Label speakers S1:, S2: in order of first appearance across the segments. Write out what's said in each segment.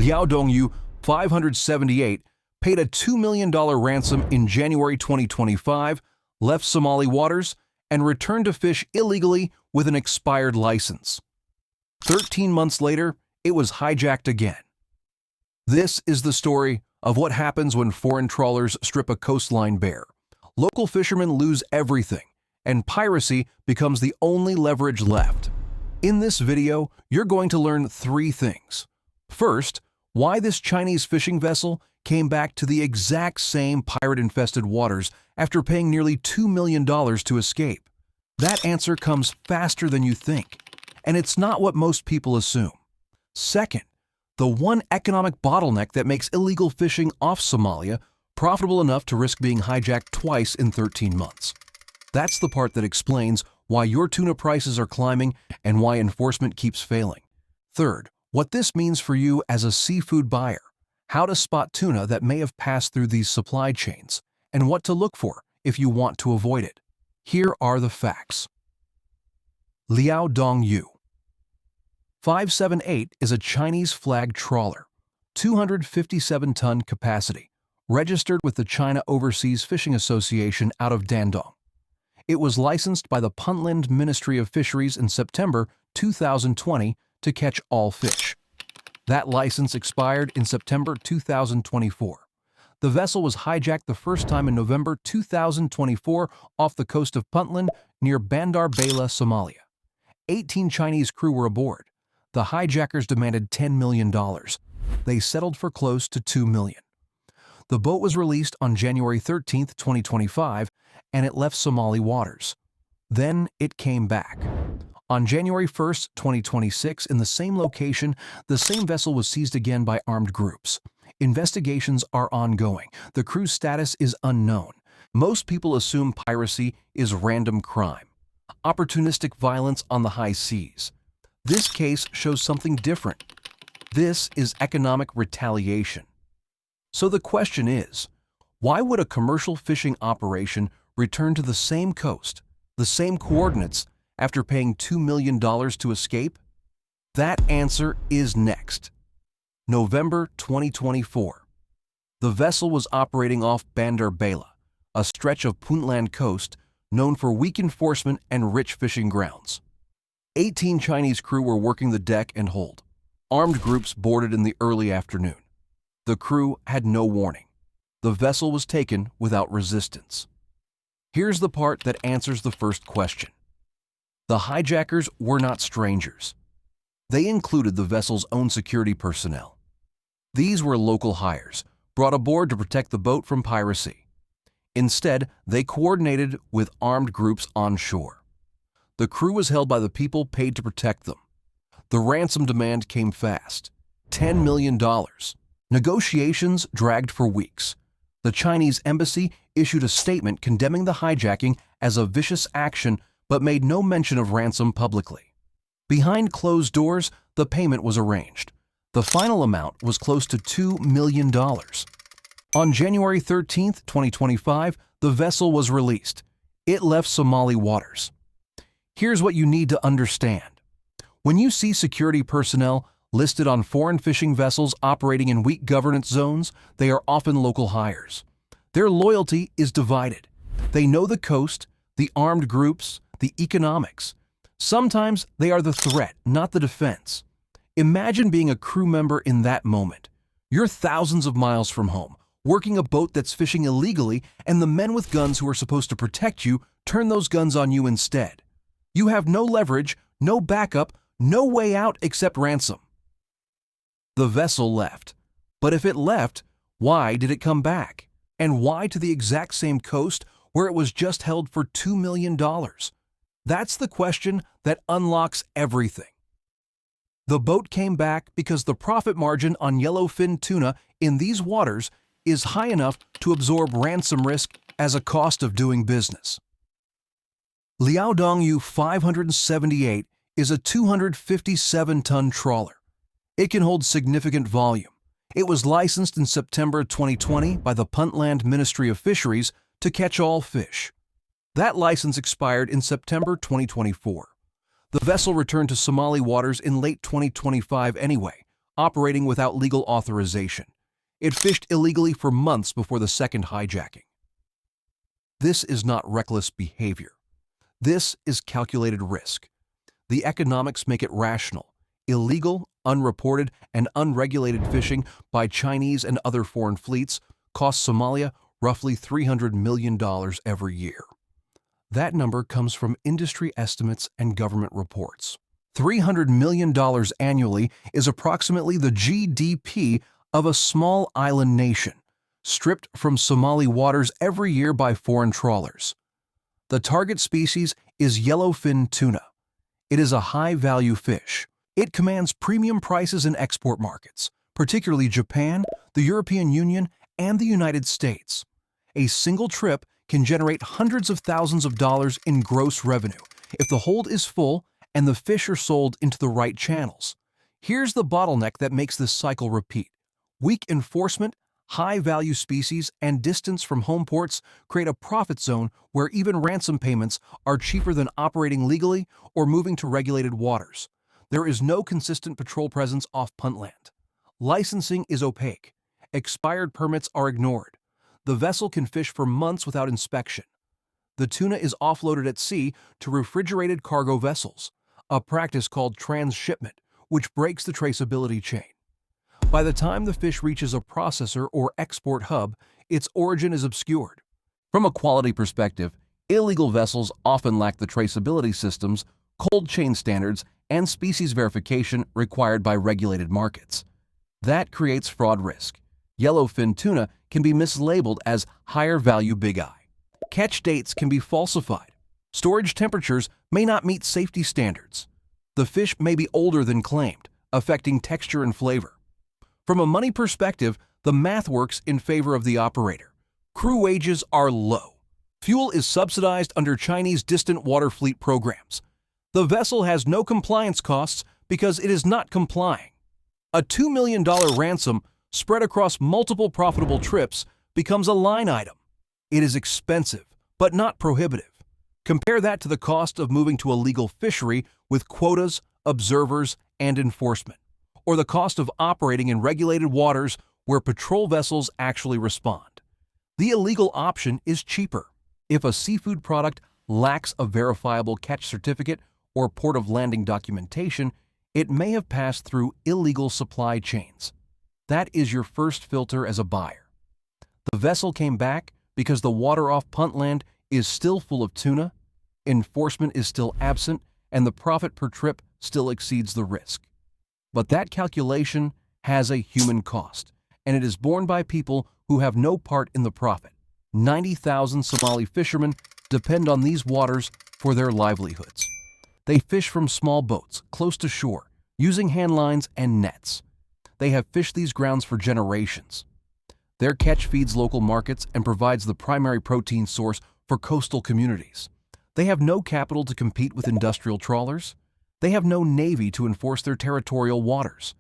S1: Liao Dongyu, 578, paid a $2 million ransom in January 2025, left Somali waters, and returned to fish illegally with an expired license. 13 months later, it was hijacked again. This is the story of what happens when foreign trawlers strip a coastline bare. Local fishermen lose everything, and piracy becomes the only leverage left. In this video, you're going to learn 3 things. First, why this Chinese fishing vessel came back to the exact same pirate-infested waters after paying nearly $2 million to escape. That answer comes faster than you think, and it's not what most people assume. Second, the one economic bottleneck that makes illegal fishing off Somalia profitable enough to risk being hijacked twice in 13 months. That's the part that explains why your tuna prices are climbing and why enforcement keeps failing. Third, what this means for you as a seafood buyer, how to spot tuna that may have passed through these supply chains, and what to look for if you want to avoid it. Here are the facts. Liao Dongyu, 578, is a Chinese-flagged trawler, 257-ton capacity, registered with the China Overseas Fishing Association out of Dandong. It was licensed by the Puntland Ministry of Fisheries in September 2020 to catch all fish. That license expired in September 2024. The vessel was hijacked the first time in November 2024 off the coast of Puntland near Bandar Bela, Somalia. 18 Chinese crew were aboard. The hijackers demanded $10 million. They settled for close to $2 million. The boat was released on January 13, 2025, and it left Somali waters. Then it came back. On January 1, 2026, in the same location, the same vessel was seized again by armed groups. Investigations are ongoing. The crew's status is unknown. Most people assume piracy is random crime, opportunistic violence on the high seas. This case shows something different. This is economic retaliation. So the question is, why would a commercial fishing operation return to the same coast, the same coordinates, after paying $2 million to escape? That answer is next. November 2024. The vessel was operating off Bandar Bela, a stretch of Puntland coast known for weak enforcement and rich fishing grounds. 18 Chinese crew were working the deck and hold. Armed groups boarded in the early afternoon. The crew had no warning. The vessel was taken without resistance. Here's the part that answers the first question. The hijackers were not strangers. They included the vessel's own security personnel. These were local hires, brought aboard to protect the boat from piracy. Instead, they coordinated with armed groups on shore. The crew was held by the people paid to protect them. The ransom demand came fast, $10 million. Negotiations dragged for weeks. The Chinese embassy issued a statement condemning the hijacking as a vicious action but made no mention of ransom publicly. Behind closed doors, the payment was arranged. The final amount was close to $2 million. On January 13, 2025, the vessel was released. It left Somali waters. Here's what you need to understand. When you see security personnel listed on foreign fishing vessels operating in weak governance zones, they are often local hires. Their loyalty is divided. They know the coast, the armed groups, the economics. Sometimes they are the threat, not the defense. Imagine being a crew member in that moment. You're thousands of miles from home, working a boat that's fishing illegally, and the men with guns who are supposed to protect you turn those guns on you instead. You have no leverage, no backup, no way out except ransom. The vessel left. But if it left, why did it come back? And why to the exact same coast where it was just held for $2 million? That's the question that unlocks everything. The boat came back because the profit margin on yellowfin tuna in these waters is high enough to absorb ransom risk as a cost of doing business. Liao Dongyu 578 is a 257-ton trawler. It can hold significant volume. It was licensed in September 2020 by the Puntland Ministry of Fisheries to catch all fish. That license expired in September 2024. The vessel returned to Somali waters in late 2025 anyway, operating without legal authorization. It fished illegally for months before the second hijacking. This is not reckless behavior. This is calculated risk. The economics make it rational. Illegal, unreported, and unregulated fishing by Chinese and other foreign fleets costs Somalia roughly $300 million every year. That number comes from industry estimates and government reports. $300 million annually is approximately the GDP of a small island nation, stripped from Somali waters every year by foreign trawlers. The target species is yellowfin tuna. It is a high-value fish. It commands premium prices in export markets, particularly Japan, the European Union, and the United States. A single trip can generate hundreds of thousands of dollars in gross revenue if the hold is full and the fish are sold into the right channels. Here's the bottleneck that makes this cycle repeat. Weak enforcement, high-value species, and distance from home ports create a profit zone where even ransom payments are cheaper than operating legally or moving to regulated waters. There is no consistent patrol presence off puntland. Licensing is opaque. Expired permits are ignored. The vessel can fish for months without inspection. The tuna is offloaded at sea to refrigerated cargo vessels, a practice called transshipment, which breaks the traceability chain. By the time the fish reaches a processor or export hub, its origin is obscured. From a quality perspective, illegal vessels often lack the traceability systems, cold chain standards, and species verification required by regulated markets. That creates fraud risk. Yellowfin tuna can be mislabeled as higher-value big eye. Catch dates can be falsified. Storage temperatures may not meet safety standards. The fish may be older than claimed, affecting texture and flavor. From a money perspective, the math works in favor of the operator. Crew wages are low. Fuel is subsidized under Chinese distant water fleet programs. The vessel has no compliance costs because it is not complying. A $2 million ransom spread across multiple profitable trips becomes a line item. It is expensive, but not prohibitive. Compare that to the cost of moving to a legal fishery with quotas, observers, and enforcement, or the cost of operating in regulated waters where patrol vessels actually respond. The illegal option is cheaper. If a seafood product lacks a verifiable catch certificate or port of landing documentation, it may have passed through illegal supply chains. That is your first filter as a buyer. The vessel came back because the water off puntland is still full of tuna, enforcement is still absent, and the profit per trip still exceeds the risk. But that calculation has a human cost, and it is borne by people who have no part in the profit. 90,000 Somali fishermen depend on these waters for their livelihoods. They fish from small boats close to shore, using hand lines and nets. They have fished these grounds for generations. Their catch feeds local markets and provides the primary protein source for coastal communities. They have no capital to compete with industrial trawlers. They have no navy to enforce their territorial waters.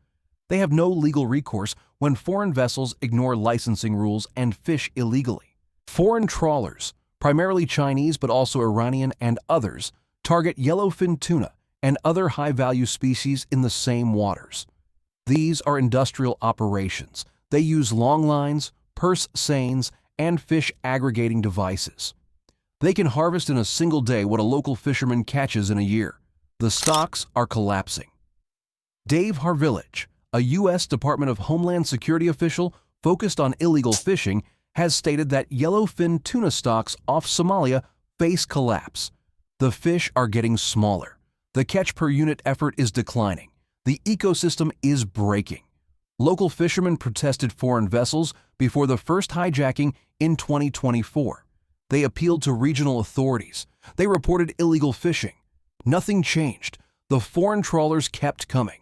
S1: They have no legal recourse when foreign vessels ignore licensing rules and fish illegally. Foreign trawlers, primarily Chinese but also Iranian and others, target yellowfin tuna and other high-value species in the same waters. These are industrial operations. They use long lines, purse seines, and fish aggregating devices. They can harvest in a single day what a local fisherman catches in a year. The stocks are collapsing. Dave Harvillich, a U.S. Department of Homeland Security official focused on illegal fishing, has stated that yellowfin tuna stocks off Somalia face collapse. The fish are getting smaller. The catch per unit effort is declining. The ecosystem is breaking. Local fishermen protested foreign vessels before the first hijacking in 2024. They appealed to regional authorities. They reported illegal fishing. Nothing changed. The foreign trawlers kept coming.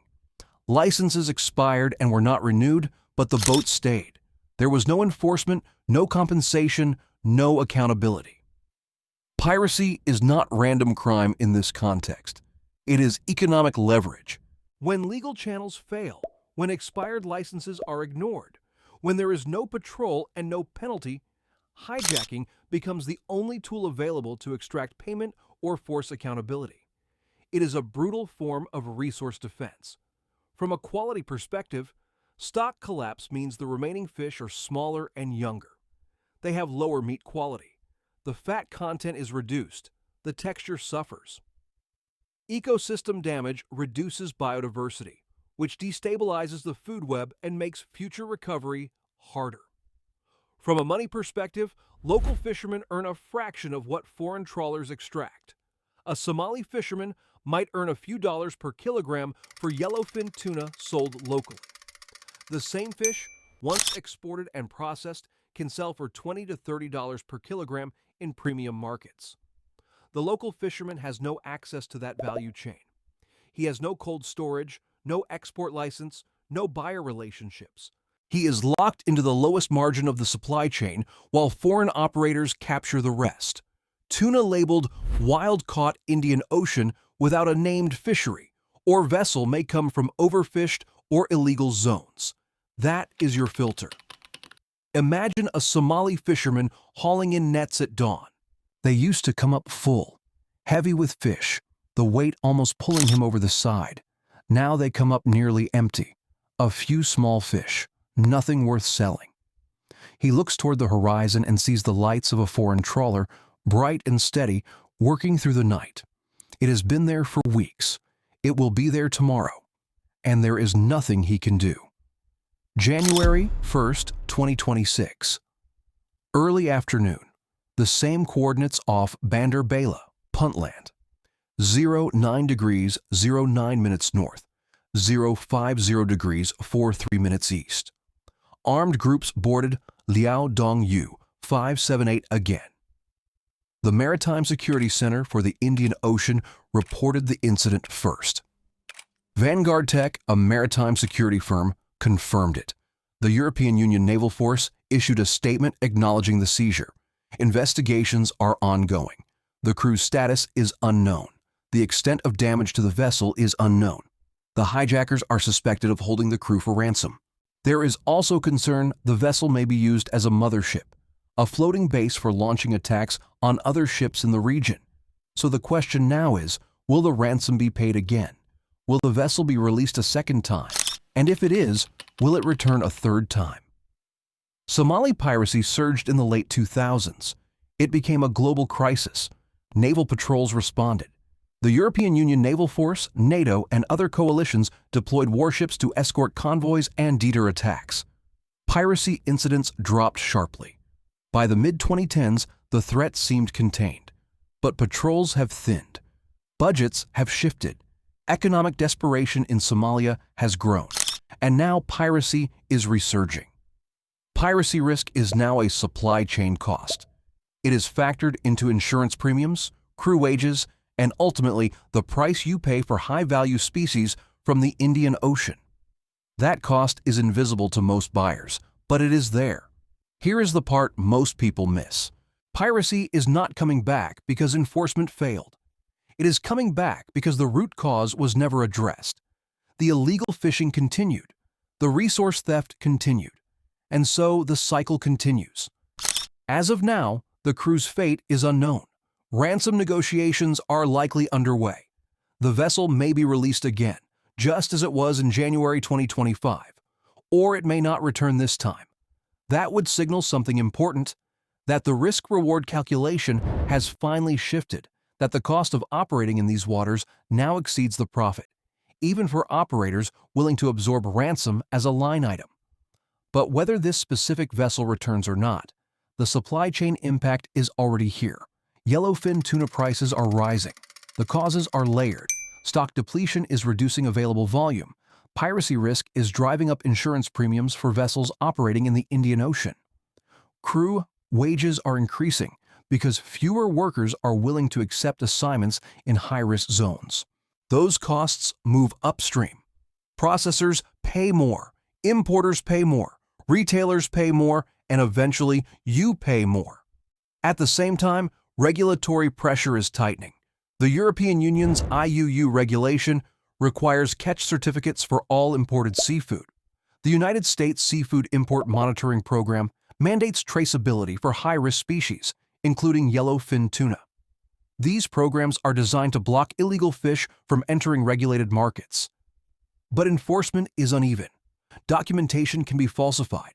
S1: Licenses expired and were not renewed, but the boats stayed. There was no enforcement, no compensation, no accountability. Piracy is not random crime in this context. It is economic leverage. When legal channels fail, when expired licenses are ignored, when there is no patrol and no penalty, hijacking becomes the only tool available to extract payment or force accountability. It is a brutal form of resource defense. From a quality perspective, stock collapse means the remaining fish are smaller and younger. They have lower meat quality. The fat content is reduced. The texture suffers. Ecosystem damage reduces biodiversity, which destabilizes the food web and makes future recovery harder. From a money perspective, local fishermen earn a fraction of what foreign trawlers extract. A Somali fisherman might earn a few dollars per kilogram for yellowfin tuna sold locally. The same fish, once exported and processed, can sell for $20 to $30 per kilogram in premium markets. The local fisherman has no access to that value chain. He has no cold storage, no export license, no buyer relationships. He is locked into the lowest margin of the supply chain while foreign operators capture the rest. Tuna labeled wild-caught Indian Ocean without a named fishery or vessel may come from overfished or illegal zones. That is your filter. Imagine a Somali fisherman hauling in nets at dawn. They used to come up full, heavy with fish, the weight almost pulling him over the side. Now they come up nearly empty. A few small fish, nothing worth selling. He looks toward the horizon and sees the lights of a foreign trawler, bright and steady, working through the night. It has been there for weeks. It will be there tomorrow. And there is nothing he can do. January 1st, 2026. Early afternoon. The same coordinates off Bandar Bela, Puntland. 09 degrees 09 minutes north, 050 degrees 43 minutes east. Armed groups boarded Liao Dong Yu 578 again. The Maritime Security Center for the Indian Ocean reported the incident first. Vanguard Tech, a maritime security firm, confirmed it. The European Union Naval Force issued a statement acknowledging the seizure. Investigations are ongoing. The crew's status is unknown. The extent of damage to the vessel is unknown. The hijackers are suspected of holding the crew for ransom. There is also concern the vessel may be used as a mothership, a floating base for launching attacks on other ships in the region. So the question now is, will the ransom be paid again? Will the vessel be released a second time? And if it is, will it return a third time? Somali piracy surged in the late 2000s. It became a global crisis. Naval patrols responded. The European Union Naval Force, NATO, and other coalitions deployed warships to escort convoys and deter attacks. Piracy incidents dropped sharply. By the mid-2010s, the threat seemed contained. But patrols have thinned. Budgets have shifted. Economic desperation in Somalia has grown. And now piracy is resurging. Piracy risk is now a supply chain cost. It is factored into insurance premiums, crew wages, and ultimately the price you pay for high-value species from the Indian Ocean. That cost is invisible to most buyers, but it is there. Here is the part most people miss. Piracy is not coming back because enforcement failed. It is coming back because the root cause was never addressed. The illegal fishing continued. The resource theft continued. And so the cycle continues. As of now, the crew's fate is unknown. Ransom negotiations are likely underway. The vessel may be released again, just as it was in January 2025, or it may not return this time. That would signal something important, that the risk-reward calculation has finally shifted, that the cost of operating in these waters now exceeds the profit, even for operators willing to absorb ransom as a line item. But whether this specific vessel returns or not, the supply chain impact is already here. Yellowfin tuna prices are rising. The causes are layered. Stock depletion is reducing available volume. Piracy risk is driving up insurance premiums for vessels operating in the Indian Ocean. Crew wages are increasing because fewer workers are willing to accept assignments in high-risk zones. Those costs move upstream. Processors pay more, importers pay more, retailers pay more, and eventually you pay more. At the same time, regulatory pressure is tightening. The European Union's IUU regulation requires catch certificates for all imported seafood. The United States Seafood Import Monitoring Program mandates traceability for high-risk species, including yellowfin tuna. These programs are designed to block illegal fish from entering regulated markets. But enforcement is uneven. Documentation can be falsified.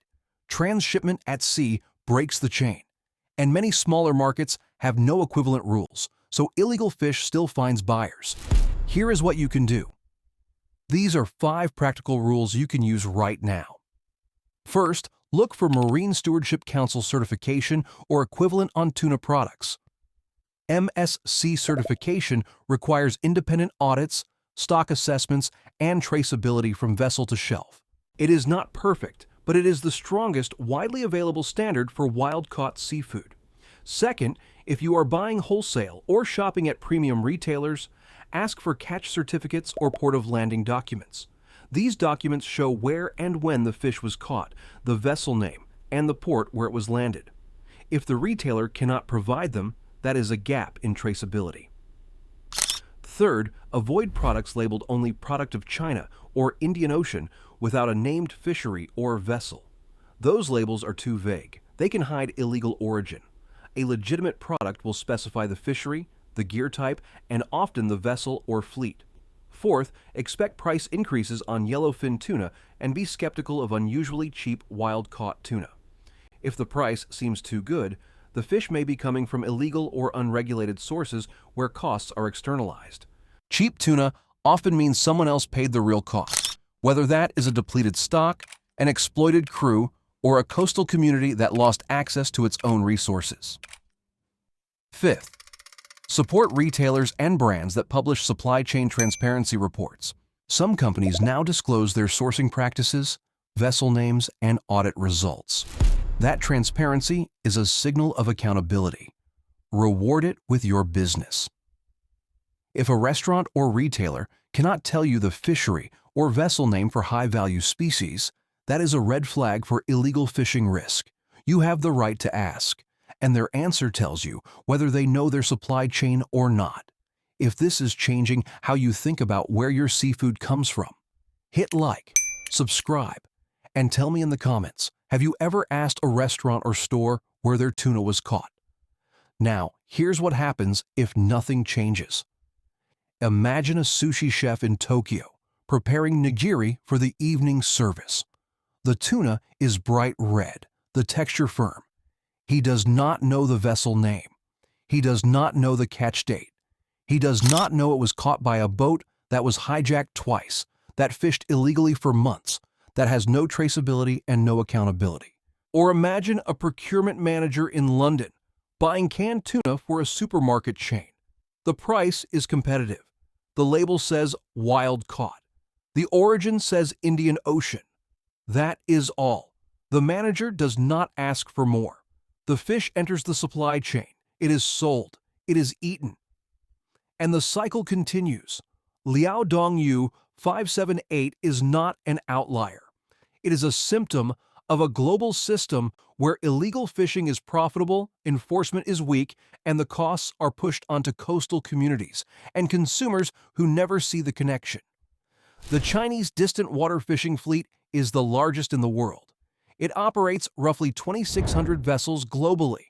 S1: Transshipment at sea breaks the chain. And many smaller markets have no equivalent rules, so illegal fish still finds buyers. Here is what you can do. These are 5 practical rules you can use right now. First, look for Marine Stewardship Council certification or equivalent on tuna products. MSC certification requires independent audits, stock assessments, and traceability from vessel to shelf. It is not perfect, but it is the strongest widely available standard for wild-caught seafood. Second, if you are buying wholesale or shopping at premium retailers, ask for catch certificates or port of landing documents. These documents show where and when the fish was caught, the vessel name, and the port where it was landed. If the retailer cannot provide them, that is a gap in traceability. Third, avoid products labeled only Product of China or Indian Ocean without a named fishery or vessel. Those labels are too vague. They can hide illegal origin. A legitimate product will specify the fishery, the gear type, and often the vessel or fleet. Fourth, expect price increases on yellowfin tuna and be skeptical of unusually cheap wild-caught tuna. If the price seems too good, the fish may be coming from illegal or unregulated sources where costs are externalized. Cheap tuna often means someone else paid the real cost, whether that is a depleted stock, an exploited crew, or a coastal community that lost access to its own resources. Fifth, support retailers and brands that publish supply chain transparency reports. Some companies now disclose their sourcing practices, vessel names, and audit results. That transparency is a signal of accountability. Reward it with your business. If a restaurant or retailer cannot tell you the fishery or vessel name for high-value species, that is a red flag for illegal fishing risk. You have the right to ask, and their answer tells you whether they know their supply chain or not. If this is changing how you think about where your seafood comes from, hit like, subscribe, and tell me in the comments, have you ever asked a restaurant or store where their tuna was caught? Now, here's what happens if nothing changes. Imagine a sushi chef in Tokyo preparing nigiri for the evening service. The tuna is bright red, the texture firm. He does not know the vessel name. He does not know the catch date. He does not know it was caught by a boat that was hijacked twice, that fished illegally for months, that has no traceability and no accountability. Or imagine a procurement manager in London buying canned tuna for a supermarket chain. The price is competitive. The label says wild caught. The origin says Indian Ocean. That is all. The manager does not ask for more. The fish enters the supply chain. It is sold. It is eaten. And the cycle continues. Liao Dongyu 578 is not an outlier. It is a symptom of a global system where illegal fishing is profitable, enforcement is weak, and the costs are pushed onto coastal communities and consumers who never see the connection. The Chinese distant water fishing fleet is the largest in the world. It operates roughly 2,600 vessels globally.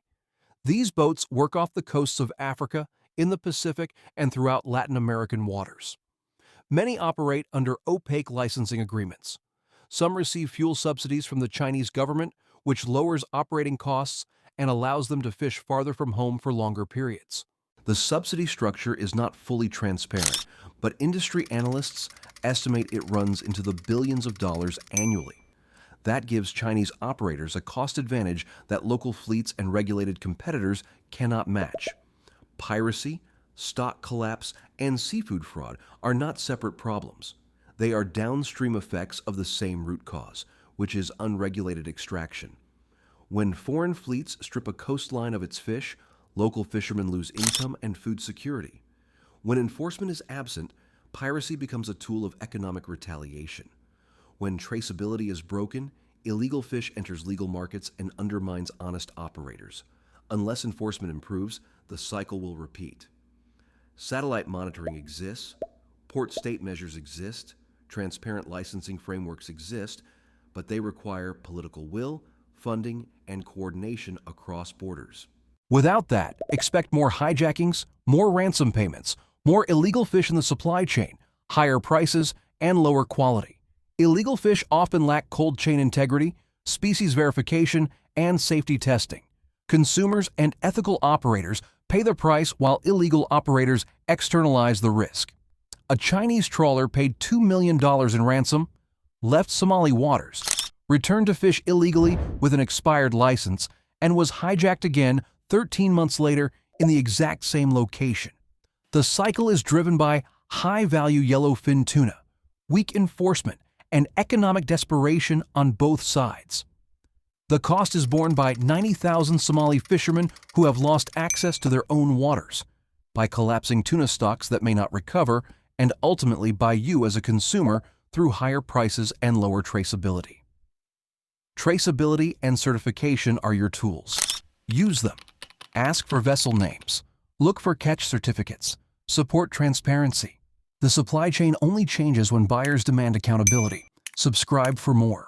S1: These boats work off the coasts of Africa, in the Pacific, and throughout Latin American waters. Many operate under opaque licensing agreements. Some receive fuel subsidies from the Chinese government, which lowers operating costs and allows them to fish farther from home for longer periods. The subsidy structure is not fully transparent, but industry analysts estimate it runs into the billions of dollars annually. That gives Chinese operators a cost advantage that local fleets and regulated competitors cannot match. Piracy, stock collapse, and seafood fraud are not separate problems. They are downstream effects of the same root cause, which is unregulated extraction. When foreign fleets strip a coastline of its fish, local fishermen lose income and food security. When enforcement is absent, piracy becomes a tool of economic retaliation. When traceability is broken, illegal fish enters legal markets and undermines honest operators. Unless enforcement improves, the cycle will repeat. Satellite monitoring exists, port-state measures exist, transparent licensing frameworks exist, but they require political will, funding, and coordination across borders. Without that, expect more hijackings, more ransom payments, more illegal fish in the supply chain, higher prices, and lower quality. Illegal fish often lack cold chain integrity, species verification, and safety testing. Consumers and ethical operators pay the price while illegal operators externalize the risk. A Chinese trawler paid $2 million in ransom, left Somali waters, returned to fish illegally with an expired license, and was hijacked again 13 months later in the exact same location. The cycle is driven by high-value yellowfin tuna, weak enforcement, and economic desperation on both sides. The cost is borne by 90,000 Somali fishermen who have lost access to their own waters, by collapsing tuna stocks that may not recover, and ultimately by you as a consumer through higher prices and lower traceability. Traceability and certification are your tools. Use them. Ask for vessel names. Look for catch certificates. Support transparency. The supply chain only changes when buyers demand accountability. Subscribe for more.